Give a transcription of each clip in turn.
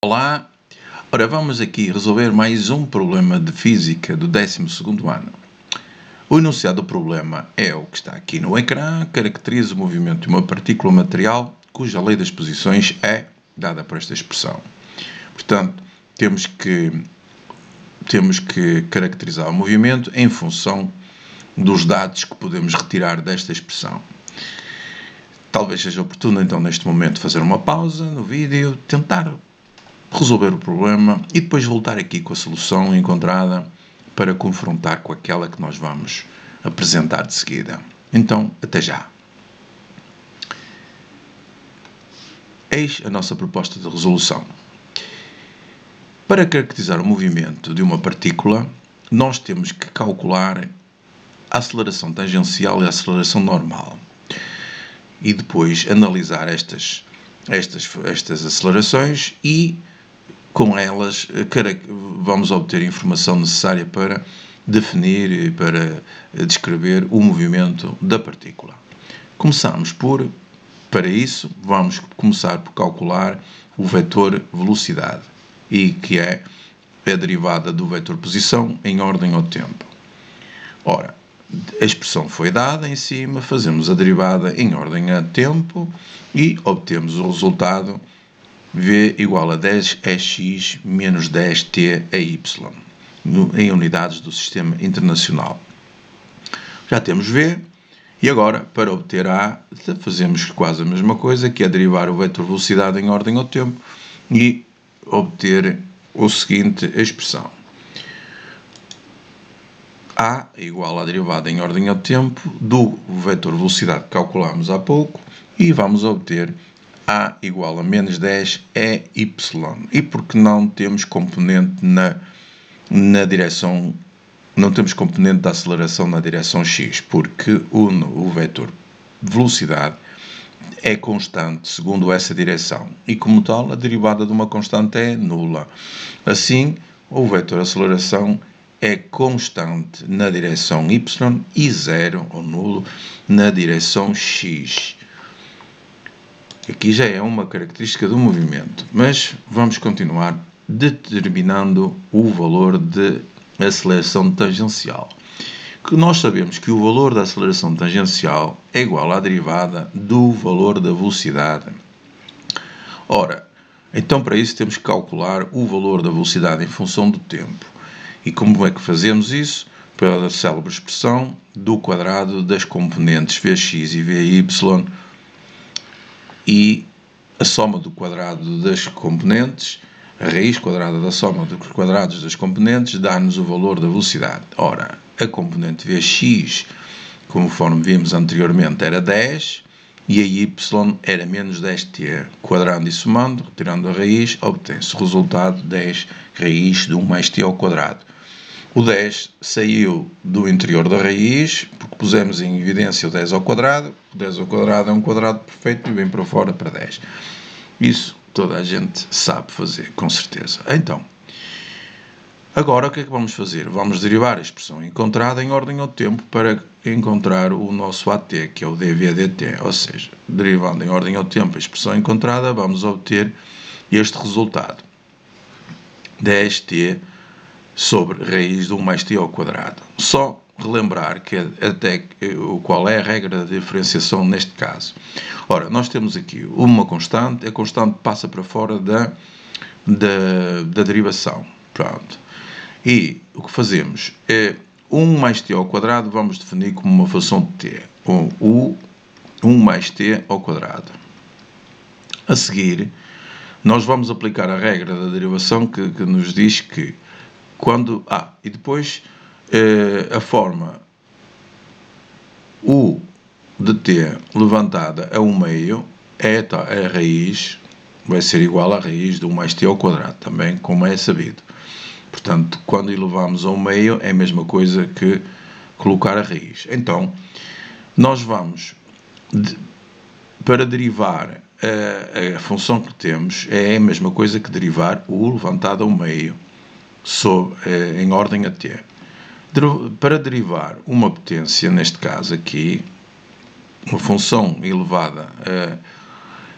Olá, ora vamos aqui resolver mais um problema de física do 12º ano. O enunciado do problema é o que está aqui no ecrã, caracteriza o movimento de uma partícula material cuja lei das posições é dada por esta expressão. Portanto, temos que caracterizar o movimento em função dos dados que podemos retirar desta expressão. Talvez seja oportuno então neste momento fazer uma pausa no vídeo, tentar resolver o problema e depois voltar aqui com a solução encontrada para confrontar com aquela que nós vamos apresentar de seguida. Então, até já. Eis a nossa proposta de resolução. Para caracterizar o movimento de uma partícula, nós temos que calcular a aceleração tangencial e a aceleração normal. E depois analisar estas acelerações e com elas vamos obter a informação necessária para definir e para descrever o movimento da partícula. Para isso, vamos começar por calcular o vetor velocidade, e que é a derivada do vetor posição em ordem ao tempo. Ora, a expressão foi dada em cima, fazemos a derivada em ordem a tempo e obtemos o resultado V igual a 10x menos 10t a y, em unidades do sistema internacional. Já temos V, e agora, para obter A, fazemos quase a mesma coisa, que é derivar o vetor velocidade em ordem ao tempo e obter o seguinte expressão. A igual à derivada em ordem ao tempo do vetor velocidade que calculámos há pouco e vamos obter A igual a menos 10 é y. E porque não temos componente na direção, não temos componente da aceleração na direção x, porque o vetor velocidade é constante segundo essa direção e, como tal, a derivada de uma constante é nula. Assim, o vetor aceleração é constante na direção y e zero ou nulo na direção x. Aqui já é uma característica do movimento, mas vamos continuar determinando o valor de aceleração tangencial. Que nós sabemos que o valor da aceleração tangencial é igual à derivada do valor da velocidade. Ora, então para isso temos que calcular o valor da velocidade em função do tempo. E como é que fazemos isso? Pela célebre expressão do quadrado das componentes Vx e Vy e a soma do quadrado das componentes, a raiz quadrada da soma dos quadrados das componentes, dá-nos o valor da velocidade. Ora, a componente Vx, conforme vimos anteriormente, era 10 e a y era menos 10t. Quadrando e somando, retirando a raiz, obtém-se o resultado 10 raiz de 1 mais t ao quadrado. O 10 saiu do interior da raiz, porque pusemos em evidência o 10 ao quadrado. O 10 ao quadrado é um quadrado perfeito e vem para fora para 10. Isso toda a gente sabe fazer, com certeza. Então, agora o que é que vamos fazer? Vamos derivar a expressão encontrada em ordem ao tempo para encontrar o nosso AT, que é o dV/dt. Ou seja, derivando em ordem ao tempo a expressão encontrada, vamos obter este resultado. 10t sobre raiz de 1 mais t ao quadrado. Só relembrar qual é a regra da diferenciação neste caso. Ora, nós temos aqui uma constante, a constante passa para fora da derivação. Pronto. E o que fazemos é 1 mais t ao quadrado, vamos definir como uma função de t. O 1 mais t ao quadrado. A seguir, nós vamos aplicar a regra da derivação que nos diz que e depois a forma u de t levantada a 1 meio é a raiz, vai ser igual à raiz de 1 mais t ao quadrado, também como é sabido. Portanto, quando elevamos a 1 meio é a mesma coisa que colocar a raiz. Então, nós vamos, para derivar a função que temos, é a mesma coisa que derivar o levantado a 1 meio. Em ordem a t. Para derivar uma potência, neste caso aqui, uma função elevada,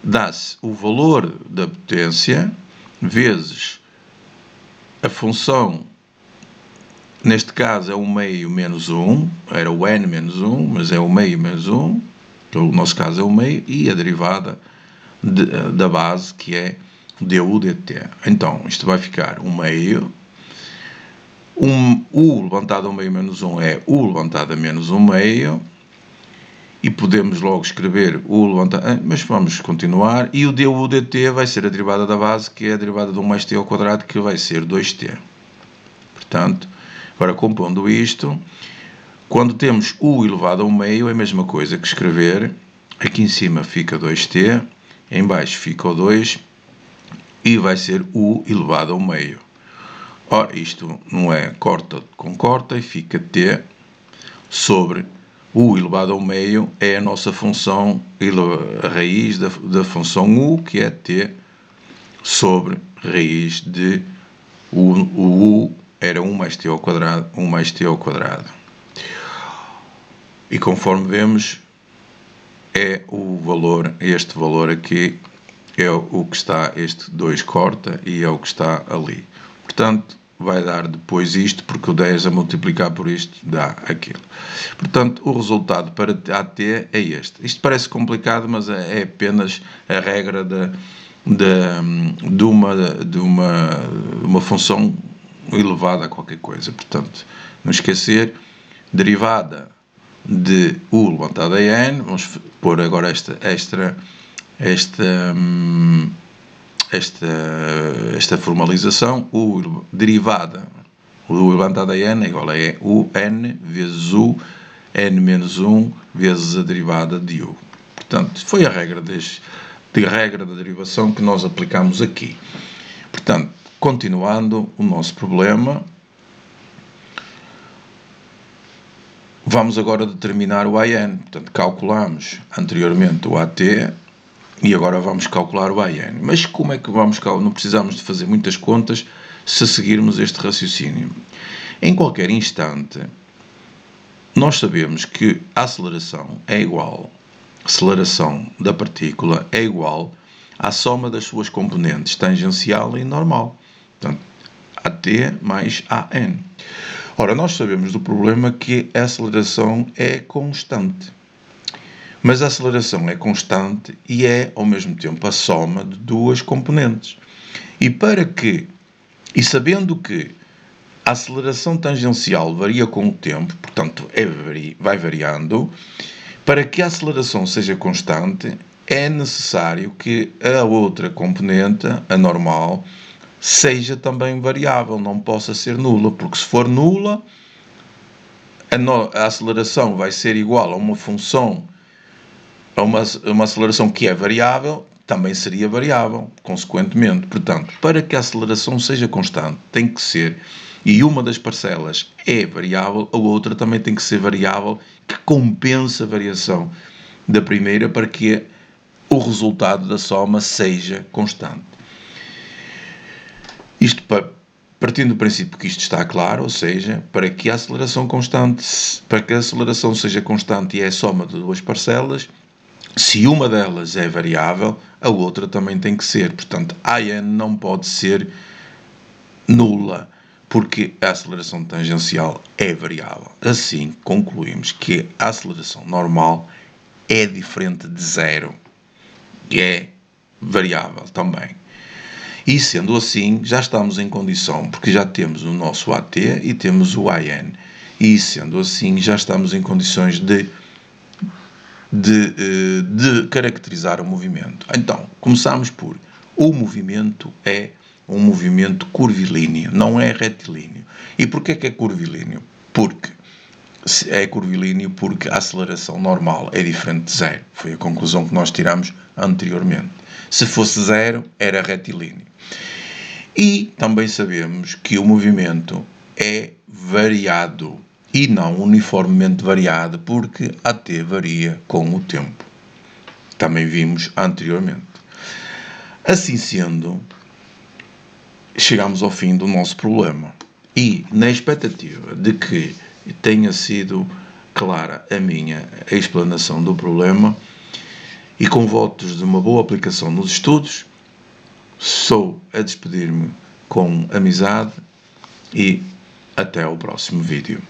dá-se o valor da potência vezes a função, neste caso é o meio menos 1, era o n menos 1, mas é o meio menos 1, então o nosso caso é o meio, e a derivada da base, que é du dt. Então, isto vai ficar o meio, u levantado ao meio menos 1 é u levantado a menos 1 meio, e podemos logo escrever u levantado, mas vamos continuar, e o du dt vai ser a derivada da base, que é a derivada de 1 mais t ao quadrado, que vai ser 2t. Portanto, agora compondo isto, quando temos u elevado ao meio, é a mesma coisa que escrever, aqui em cima fica 2t, em baixo fica o 2, e vai ser u elevado ao meio. Ora, isto não é corta com corta, e fica t sobre u elevado ao meio, é a nossa função, a raiz da função u, que é t sobre raiz de o u era 1 mais t ao quadrado, 1 mais t ao quadrado. E conforme vemos, é o valor, este valor aqui, é o que está, este 2 corta, e é o que está ali. Portanto, vai dar depois isto, porque o 10 a multiplicar por isto dá aquilo. Portanto, o resultado para AT é este. Isto parece complicado, mas é apenas a regra de uma função elevada a qualquer coisa. Portanto, não esquecer, derivada de u levantado a n, vamos pôr agora esta formalização, u derivada, u levantado a n é igual a u n vezes u n menos 1 vezes a derivada de u. Portanto, foi a regra da derivação que nós aplicamos aqui. Portanto, continuando o nosso problema, vamos agora determinar o AN. Portanto, calculamos anteriormente o AT e agora vamos calcular o AN. Mas como é que vamos calcular? Não precisamos de fazer muitas contas se seguirmos este raciocínio. Em qualquer instante, nós sabemos que a aceleração da partícula é igual à soma das suas componentes tangencial e normal. Portanto, AT mais AN. Ora, nós sabemos do problema que a aceleração é constante. Mas a aceleração é constante e é, ao mesmo tempo, a soma de duas componentes. E sabendo que a aceleração tangencial varia com o tempo, portanto, vai variando, para que a aceleração seja constante, é necessário que a outra componente, a normal, seja também variável, não possa ser nula, porque se for nula, a aceleração vai ser igual a uma função, a uma aceleração que é variável, também seria variável, consequentemente. Portanto, para que a aceleração seja constante, tem que ser, e uma das parcelas é variável, a outra também tem que ser variável, que compensa a variação da primeira para que o resultado da soma seja constante. Isto partindo do princípio que isto está claro, ou seja, para que a aceleração seja constante e é a soma de duas parcelas, se uma delas é variável, a outra também tem que ser. Portanto, AN não pode ser nula, porque a aceleração tangencial é variável. Assim, concluímos que a aceleração normal é diferente de zero, e é variável também. E sendo assim, já estamos em condição, porque já temos o nosso AT e temos o AN. E sendo assim, já estamos em condições de caracterizar o movimento. Então, começamos por: o movimento é um movimento curvilíneo, não é retilíneo. E porquê que é curvilíneo? Porque é curvilíneo porque a aceleração normal é diferente de zero. Foi a conclusão que nós tiramos anteriormente. Se fosse zero, era retilíneo. E também sabemos que o movimento é variado e não uniformemente variado, porque a t varia com o tempo. Também vimos anteriormente. Assim sendo, chegamos ao fim do nosso problema. E, na expectativa de que tenha sido clara a minha explanação do problema, e com votos de uma boa aplicação nos estudos, Sou a despedir-me com amizade e até ao próximo vídeo.